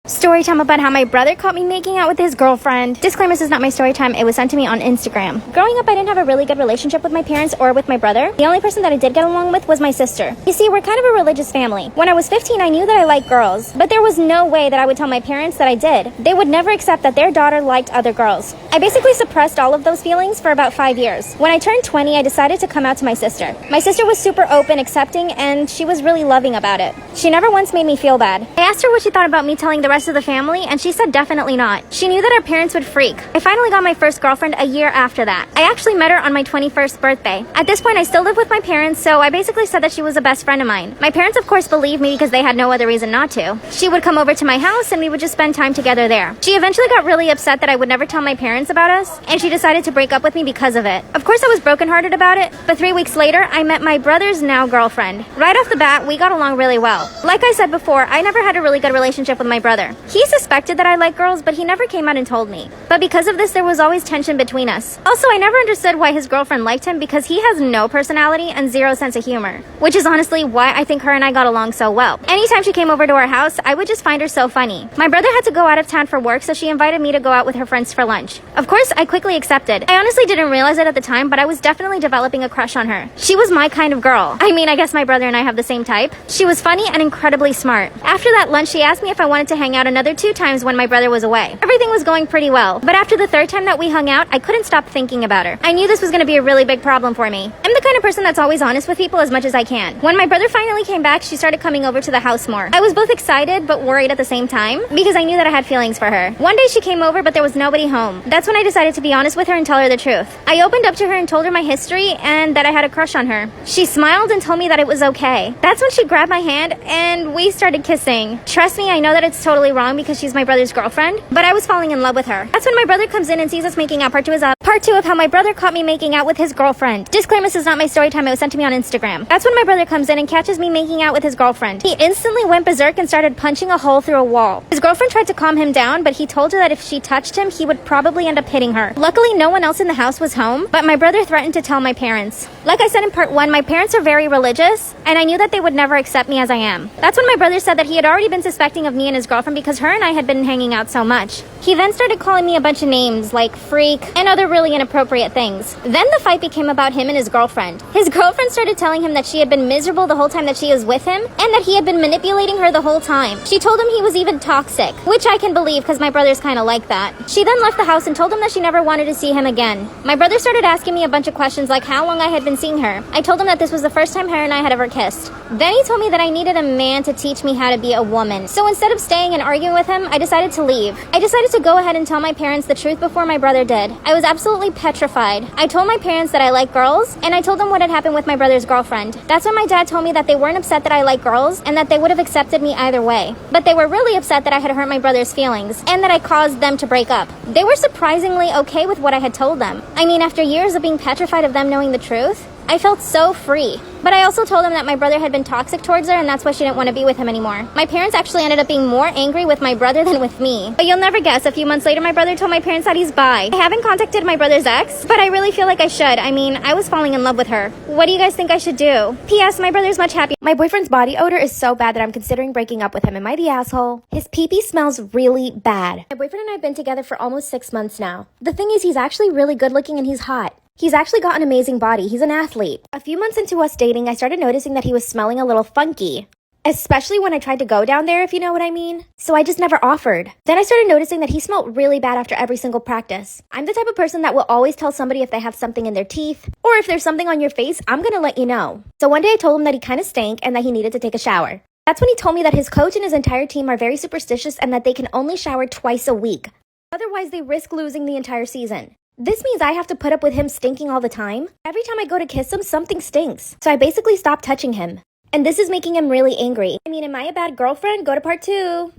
Story time about how my brother caught me making out with his girlfriend. Disclaimer, this is not my story time. It was sent to me on Instagram. Growing up, I didn't have a really good relationship with my parents or with my brother. The only person that I did get along with was my sister. You see, we're kind of a religious family. When I was 15, I knew that I liked girls, but there was no way that I would tell my parents that I did. They would never accept that their daughter liked other girls. I basically suppressed all of those feelings for about 5 years. When I turned 20, I decided to come out to my sister. My sister was super open, accepting, and she was really loving about it. She never once made me feel bad. I asked her what she thought about me telling the rest of the family, and she said definitely not. She knew that our parents would freak. I finally got my first girlfriend a year after that. I actually met her on my 21st birthday. At this point, I still live with my parents, so I basically said that she was a best friend of mine. My parents, of course, believed me because they had no other reason not to. She would come over to my house, and we would just spend time together there. She eventually got really upset that I would never tell my parents about us, and she decided to break up with me because of it. Of course, I was brokenhearted about it, but 3 weeks later, I met my brother's now girlfriend. Right off the bat, we got along really well. Like I said before, I never had a really good relationship with my brother. He suspected that I like girls, but he never came out and told me. But because of this, there was always tension between us. Also, I never understood why his girlfriend liked him because he has no personality and zero sense of humor, which is honestly why I think her and I got along so well. Anytime she came over to our house, I would just find her so funny. My brother had to go out of town for work, so she invited me to go out with her friends for lunch. Of course, I quickly accepted. I honestly didn't realize it at the time, but I was definitely developing a crush on her. She was my kind of girl. I mean, I guess my brother and I have the same type. She was funny and incredibly smart. After that lunch, she asked me if I wanted to hang out another 2 times when my brother was away. Everything was going pretty well, but after the 3rd time that we hung out, I couldn't stop thinking about her. I knew this was going to be a really big problem for me. I'm the kind of person that's always honest with people as much as I can. When my brother finally came back, she started coming over to the house more. I was both excited but worried at the same time because I knew that I had feelings for her. One day she came over, but there was nobody home. That's when I decided to be honest with her and tell her the truth. I opened up to her and told her my history and that I had a crush on her. She smiled and told me that it was okay. That's when she grabbed my hand and we started kissing. Trust me, I know that it's totally wrong because she's my brother's girlfriend, but I was falling in love with her. That's when my brother comes in and sees us making out. Part 2 is up. Part 2 of how my brother caught me making out with his girlfriend. Disclaimer, this is not my story time. It was sent to me on Instagram. That's when my brother comes in and catches me making out with his girlfriend. He instantly went berserk and started punching a hole through a wall. His girlfriend tried to calm him down, but he told her that if she touched him, he would probably end up hitting her. Luckily, no one else in the house was home, but my brother threatened to tell my parents. Like I said in part 1, my parents are very religious, and I knew that they would never accept me as I am. That's when my brother said that he had already been suspecting of me and his girlfriend because her and I had been hanging out so much. He then started calling me a bunch of names like freak and other really inappropriate things. Then the fight became about him and his girlfriend. His girlfriend started telling him that she had been miserable the whole time that she was with him and that he had been manipulating her the whole time. She told him he was even toxic, which I can believe because my brother's kind of like that. She then left the house and told him that she never wanted to see him again. My brother started asking me a bunch of questions like how long I had been seeing her. I told him that this was the first time her and I had ever kissed. Then he told me that I needed a man to teach me how to be a woman. So instead of staying and arguing with him, I decided to leave. I decided to go ahead and tell my parents the truth before my brother did. I was absolutely petrified. I told my parents that I like girls, and I told them what had happened with my brother's girlfriend. That's when my dad told me that they weren't upset that I like girls, and that they would have accepted me either way. But they were really upset that I had hurt my brother's feelings, and that I caused them to break up. They were surprisingly okay with what I had told them. I mean, after years of being petrified of them knowing the truth, I felt so free. But I also told him that my brother had been toxic towards her and that's why she didn't want to be with him anymore. My parents actually ended up being more angry with my brother than with me. But you'll never guess, a few months later my brother told my parents that he's bi. I haven't contacted my brother's ex, but I really feel like I should. I mean, I was falling in love with her. What do you guys think I should do? P.S. My brother's much happier. My boyfriend's body odor is so bad that I'm considering breaking up with him. Am I the asshole? His pee-pee smells really bad. My boyfriend and I have been together for almost 6 months now. The thing is, he's actually really good looking and he's hot. He's actually got an amazing body. He's an athlete. A few months into us dating, I started noticing that he was smelling a little funky. Especially when I tried to go down there, if you know what I mean. So I just never offered. Then I started noticing that he smelled really bad after every single practice. I'm the type of person that will always tell somebody if they have something in their teeth, or if there's something on your face, I'm gonna let you know. So one day I told him that he kind of stank and that he needed to take a shower. That's when he told me that his coach and his entire team are very superstitious and that they can only shower twice a week. Otherwise, they risk losing the entire season. This means I have to put up with him stinking all the time. Every time I go to kiss him, something stinks. So I basically stopped touching him. And this is making him really angry. I mean, am I a bad girlfriend? Go to part 2.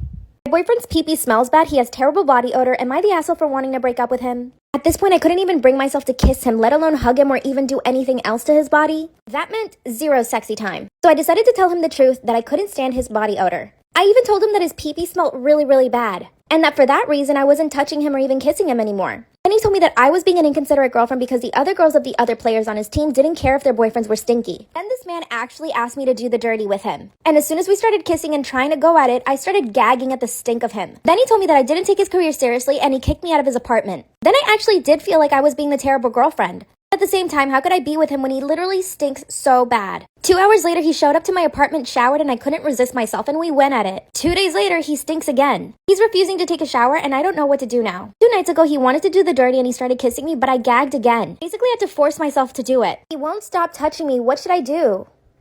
My boyfriend's pee-pee smells bad, he has terrible body odor. Am I the asshole for wanting to break up with him? At this point, I couldn't even bring myself to kiss him, let alone hug him or even do anything else to his body. That meant zero sexy time. So I decided to tell him the truth that I couldn't stand his body odor. I even told him that his pee-pee smelled really, really bad. And that for that reason, I wasn't touching him or even kissing him anymore. And he told me that I was being an inconsiderate girlfriend because the other girls of the other players on his team didn't care if their boyfriends were stinky. And this man actually asked me to do the dirty with him. And as soon as we started kissing and trying to go at it, I started gagging at the stink of him. Then he told me that I didn't take his career seriously and he kicked me out of his apartment. Then I actually did feel like I was being the terrible girlfriend. At the same time, how could I be with him when he literally stinks so bad? 2 hours later, he showed up to my apartment, showered, and I couldn't resist myself, and we went at it. 2 days later, he stinks again. He's refusing to take a shower, and I don't know what to do now. 2 nights ago, he wanted to do the dirty, and he started kissing me, but I gagged again. Basically, I had to force myself to do it. He won't stop touching me. What should I do?